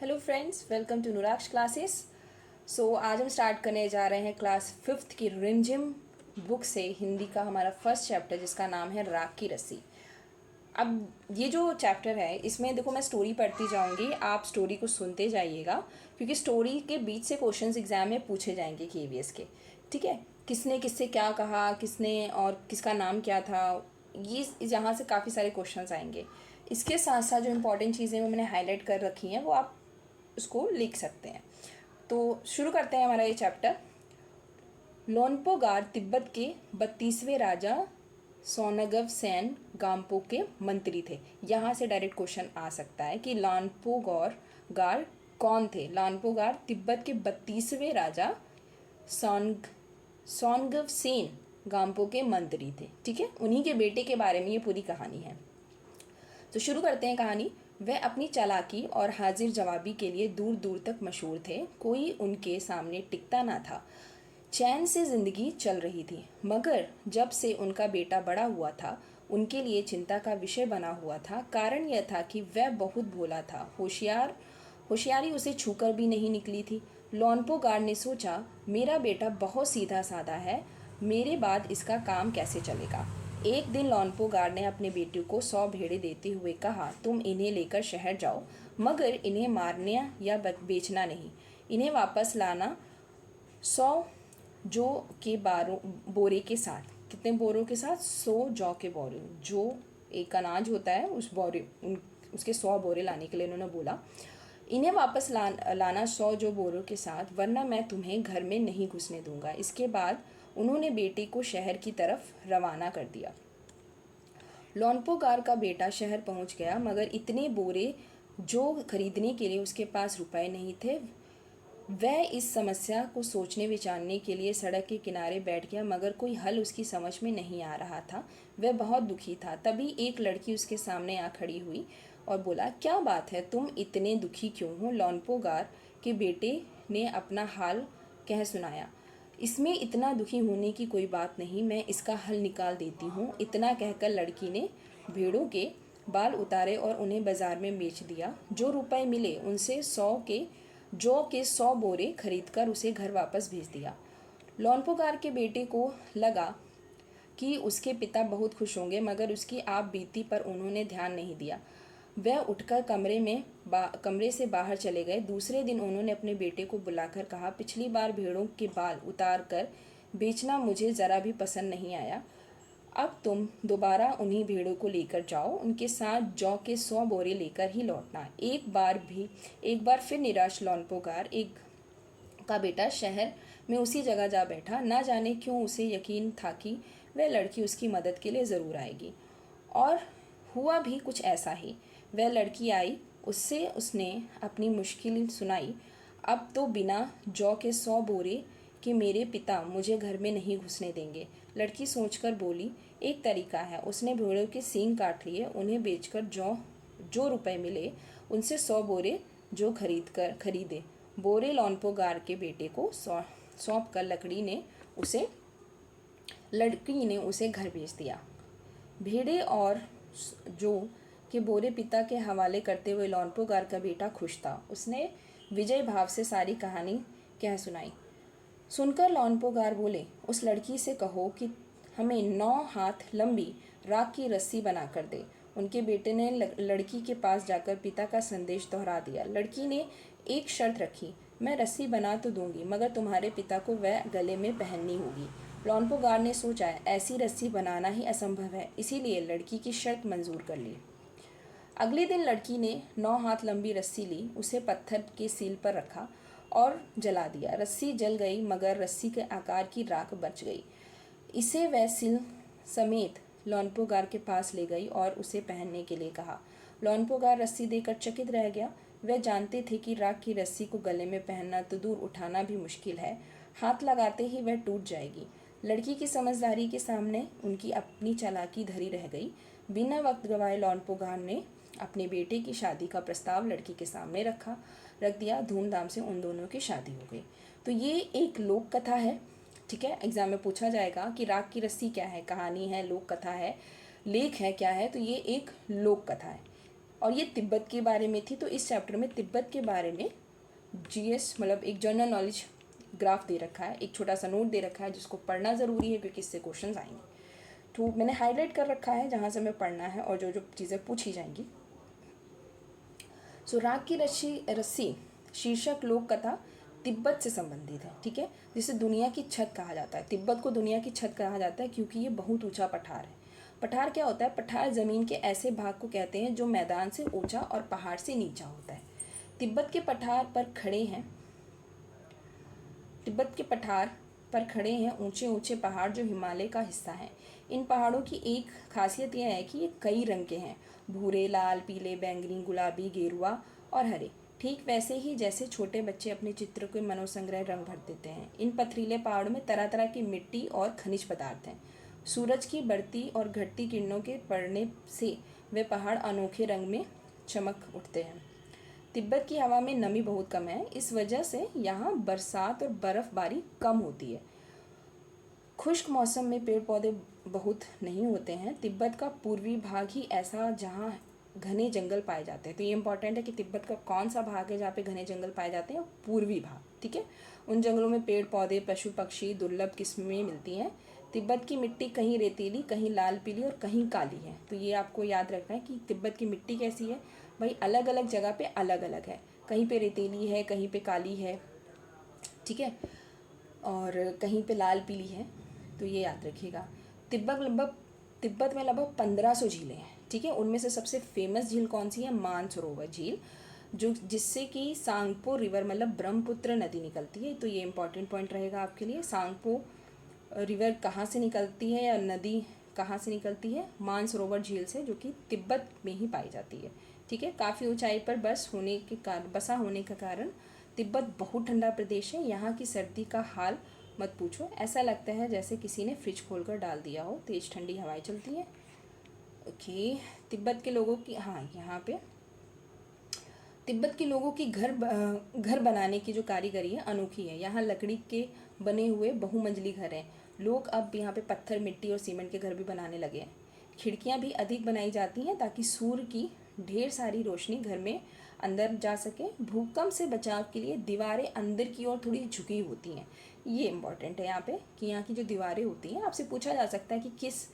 Hello friends, welcome to Nuraksh classes. आज हम start करने जा रहे हैं क्लास 5th की रिमझिम बुक से हिंदी का हमारा फर्स्ट चैप्टर, जिसका नाम है राख की रस्सी। अब ये जो चैप्टर है, इसमें देखो मैं स्टोरी पढ़ती जाऊंगी, आप स्टोरी को सुनते जाइएगा, क्योंकि स्टोरी के बीच से क्वेश्चंस एग्जाम में पूछे जाएंगे केवीएस के। ठीक है, किसने किससे क्या कहा, किसने और किसका नाम क्या था, ये यहाँ से काफ़ी सारे क्वेश्चंस आएंगे। इसके साथ साथ जो इम्पोर्टेंट चीज़ें वो मैंने हाईलाइट कर रखी हैं, वो आप उसको लिख सकते हैं। तो शुरू करते हैं हमारा ये चैप्टर। लोनपोगार तिब्बत के 32वें राजा सोनगव सेन गाम्पो के मंत्री थे। यहाँ से डायरेक्ट क्वेश्चन आ सकता है कि गार कौन थे। लोनपोगार तिब्बत के 32वें राजा सोनगव सेन गाम्पो के मंत्री थे। ठीक है, उन्हीं के बेटे के बारे में ये पूरी कहानी है। तो शुरू करते हैं कहानी। वह अपनी चालाकी और हाजिर जवाबी के लिए दूर दूर तक मशहूर थे। कोई उनके सामने टिकता ना था। चैन से जिंदगी चल रही थी, मगर जब से उनका बेटा बड़ा हुआ था, उनके लिए चिंता का विषय बना हुआ था। कारण यह था कि वह बहुत भोला था। होशियारी उसे छूकर भी नहीं निकली थी। लोनपोगार ने सोचा, मेरा बेटा बहुत सीधा साधा है, मेरे बाद इसका काम कैसे चलेगा। एक दिन लोनपोगार ने अपने बेटे को 100 भेड़ें देते हुए कहा, तुम इन्हें लेकर शहर जाओ, मगर इन्हें मारना या बेचना नहीं। इन्हें वापस लाना 100 जौ के बोरे के साथ। कितने बोरों के साथ? 100 जौ के बोरे। जो एक अनाज होता है, उस बोरे उसके 100 बोरे लाने के लिए उन्होंने बोला। इन्हें वापस लाना 100 जो बोरों के साथ, वरना मैं तुम्हें घर में नहीं घुसने दूंगा। इसके बाद उन्होंने बेटे को शहर की तरफ रवाना कर दिया। लोनपोगार का बेटा शहर पहुंच गया, मगर इतने बोरे जो खरीदने के लिए उसके पास रुपए नहीं थे। वह इस समस्या को सोचने विचारने के लिए सड़क के किनारे बैठ गया, मगर कोई हल उसकी समझ में नहीं आ रहा था। वह बहुत दुखी था। तभी एक लड़की उसके सामने आ खड़ी हुई और बोला, क्या बात है, तुम इतने दुखी क्यों हो? लोनपोगार के बेटे ने अपना हाल कह सुनाया। इसमें इतना दुखी होने की कोई बात नहीं, मैं इसका हल निकाल देती हूँ। इतना कहकर लड़की ने भेड़ों के बाल उतारे और उन्हें बाजार में बेच दिया। जो रुपए मिले उनसे 100 बोरे खरीदकर उसे घर वापस भेज दिया। लोनपोगार के बेटे को लगा कि उसके पिता बहुत खुश होंगे, मगर उसकी आप बीती पर उन्होंने ध्यान नहीं दिया। वह उठकर कमरे से बाहर चले गए। दूसरे दिन उन्होंने अपने बेटे को बुलाकर कहा, पिछली बार भेड़ों के बाल उतार कर बेचना मुझे ज़रा भी पसंद नहीं आया। अब तुम दोबारा उन्हीं भेड़ों को लेकर जाओ, उनके साथ जौ के 100 बोरे लेकर ही लौटना। एक बार फिर निराश लोनपोगार का बेटा शहर में उसी जगह जा बैठा। ना जाने क्यों उसे यकीन था कि वह लड़की उसकी मदद के लिए ज़रूर आएगी, और हुआ भी कुछ ऐसा ही। वह लड़की आई, उसने अपनी मुश्किल सुनाई। अब तो बिना जौ के 100 बोरे कि मेरे पिता मुझे घर में नहीं घुसने देंगे। लड़की सोचकर बोली, एक तरीका है। उसने भेड़ों के सींग काट लिए, उन्हें बेचकर जो रुपए मिले उनसे 100 बोरे जो खरीदे। बोरे लोनपोगार के बेटे को सौंप कर लड़की ने उसे घर भेज दिया। भेड़े और जो के बोरे पिता के हवाले करते हुए लोनपोगार का बेटा खुश था। उसने विजय भाव से सारी कहानी कह सुनाई। सुनकर लोनपोगार बोले, उस लड़की से कहो कि हमें 9 हाथ लंबी राख की रस्सी बनाकर दे। उनके बेटे ने लड़की के पास जाकर पिता का संदेश दोहरा दिया। लड़की ने एक शर्त रखी, मैं रस्सी बना तो दूंगी, मगर तुम्हारे पिता को वह गले में पहननी होगी। लोनपोगार ने सोचा, ऐसी रस्सी बनाना ही असंभव है, इसीलिए लड़की की शर्त मंजूर कर ली। अगले दिन लड़की ने 9 हाथ लंबी रस्सी ली, उसे पत्थर के सील पर रखा और जला दिया। रस्सी जल गई, मगर रस्सी के आकार की राख बच गई। इसे वह सील समेत लोनपोगार के पास ले गई और उसे पहनने के लिए कहा। लोनपोगार रस्सी देकर चकित रह गया। वह जानते थे कि राख की रस्सी को गले में पहनना तो दूर, उठाना भी मुश्किल है। हाथ लगाते ही वह टूट जाएगी। लड़की की समझदारी के सामने उनकी अपनी चालाकी धरी रह गई। बिना वक्त गवाए लोनपोगार ने अपने बेटे की शादी का प्रस्ताव लड़की के सामने रख दिया। धूमधाम से उन दोनों की शादी हो गई। तो ये एक लोक कथा है। ठीक है, एग्जाम में पूछा जाएगा कि राख की रस्सी क्या है, कहानी है, लोक कथा है, लेख है, क्या है? तो ये एक लोक कथा है। और ये तिब्बत के बारे में थी। तो इस चैप्टर में तिब्बत के बारे में जीएस मतलब एक जनरल नॉलेज ग्राफ दे रखा है, एक छोटा सा नोट दे रखा है जिसको पढ़ना ज़रूरी है क्योंकि इससे क्वेश्चंस आएंगे। तो मैंने हाईलाइट कर रखा है जहाँ से हमें पढ़ना है और जो जो चीज़ें पूछी जाएंगी। सो राग की रस्सी शीर्षक लोक कथा तिब्बत से संबंधित है, ठीक है, जिसे दुनिया की छत कहा जाता है। तिब्बत को दुनिया की छत कहा जाता है क्योंकि ये बहुत ऊंचा पठार है। पठार क्या होता है? पठार ज़मीन के ऐसे भाग को कहते हैं जो मैदान से ऊंचा और पहाड़ से नीचा होता है। तिब्बत के पठार पर खड़े हैं ऊंचे ऊंचे पहाड़ जो हिमालय का हिस्सा हैं। इन पहाड़ों की एक खासियत यह है कि ये कई रंग के हैं, भूरे, लाल, पीले, बैंगनी, गुलाबी, गेरुआ और हरे। ठीक वैसे ही जैसे छोटे बच्चे अपने चित्र के मनोसंग्रह रंग भर देते हैं। इन पथरीले पहाड़ों में तरह तरह की मिट्टी और खनिज पदार्थ हैं। सूरज की बढ़ती और घटती किरणों के पड़ने से वे पहाड़ अनोखे रंग में चमक उठते हैं। तिब्बत की हवा में नमी बहुत कम है, इस वजह से यहाँ बरसात और बर्फबारी कम होती है। खुश्क मौसम में पेड़ पौधे बहुत नहीं होते हैं। तिब्बत का पूर्वी भाग ही ऐसा जहाँ घने जंगल पाए जाते हैं। तो ये इंपॉर्टेंट है कि तिब्बत का कौन सा भाग है जहाँ पे घने जंगल पाए जाते हैं? पूर्वी भाग, ठीक है। उन जंगलों में पेड़ पौधे, पशु पक्षी, दुर्लभ किस्में मिलती हैं। तिब्बत की मिट्टी कहीं रेतीली, कहीं लाल पीली और कहीं काली है। तो ये आपको याद रखना है कि तिब्बत की मिट्टी कैसी है भाई, अलग अलग जगह पे अलग अलग है। कहीं पे रेतीली है, कहीं पे काली है, ठीक है, और कहीं पे लाल पीली है। तो ये याद रखिएगा। तिब्बत में लगभग 1500 झीलें हैं, ठीक है। उनमें से सबसे फेमस झील कौन सी है? मानसरोवर झील, जो जिससे कि सांगपो रिवर मतलब ब्रह्मपुत्र नदी निकलती है। तो ये इंपॉर्टेंट पॉइंट रहेगा आपके लिए। सांगपो रिवर कहाँ से निकलती है या नदी कहाँ से निकलती है? मानसरोवर झील से, जो कि तिब्बत में ही पाई जाती है, ठीक है। काफ़ी ऊंचाई पर बसा होने के कारण तिब्बत बहुत ठंडा प्रदेश है। यहाँ की सर्दी का हाल मत पूछो, ऐसा लगता है जैसे किसी ने फ्रिज खोलकर डाल दिया हो, तेज़ ठंडी हवाएं चलती हैं। ओके, तिब्बत के लोगों की, हाँ यहाँ पे तिब्बत के लोगों की घर बनाने की जो कारीगरी है अनोखी है। यहाँ लकड़ी के बने हुए बहुमंजिली घर हैं। लोग अब यहाँ पे पत्थर, मिट्टी और सीमेंट के घर भी बनाने लगे हैं। खिड़कियाँ भी अधिक बनाई जाती हैं ताकि सूर्य की ढेर सारी रोशनी घर में अंदर जा सके। भूकंप से बचाव के लिए दीवारें अंदर की ओर थोड़ी झुकी होती हैं। ये इम्पॉर्टेंट है यहाँ पे कि यहाँ की जो दीवारें होती हैं, आपसे पूछा जा सकता है कि किस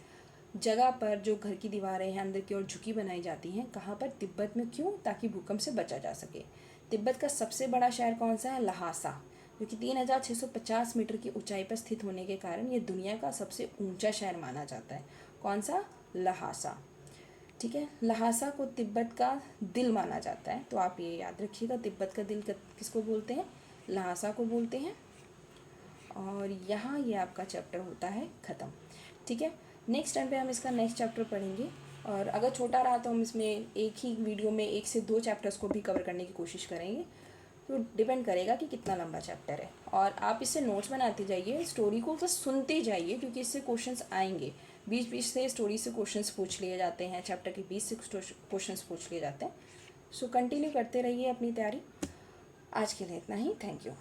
जगह पर जो घर की दीवारें हैं अंदर की ओर झुकी बनाई जाती हैं, कहाँ पर? तिब्बत में। क्यों? ताकि भूकंप से बचा जा सके। तिब्बत का सबसे बड़ा शहर कौन सा है? लहासा, जो कि 3650 मीटर की ऊंचाई पर स्थित होने के कारण ये दुनिया का सबसे ऊंचा शहर माना जाता है। कौन सा? लहासा, ठीक है। लहासा को तिब्बत का दिल माना जाता है। तो आप ये याद रखिएगा, तिब्बत का दिल किसको बोलते हैं? लहासा को बोलते हैं। और यहाँ ये आपका चैप्टर होता है ख़त्म, ठीक है। नेक्स्ट टाइम पे हम इसका नेक्स्ट चैप्टर पढ़ेंगे, और अगर छोटा रहा तो हम इसमें एक ही वीडियो में 1 से 2 चैप्टर्स को भी कवर करने की कोशिश करेंगे। तो डिपेंड करेगा कि कितना लंबा चैप्टर है। और आप इससे नोट्स बनाते जाइए, स्टोरी को बस सुनते जाइए क्योंकि इससे क्वेश्चंस आएंगे। बीच बीच से स्टोरी से क्वेश्चंस पूछ लिए जाते हैं, चैप्टर के बीच से क्वेश्चंस पूछ लिए जाते हैं। सो कंटिन्यू करते रहिए अपनी तैयारी। आज के लिए इतना ही, थैंक यू।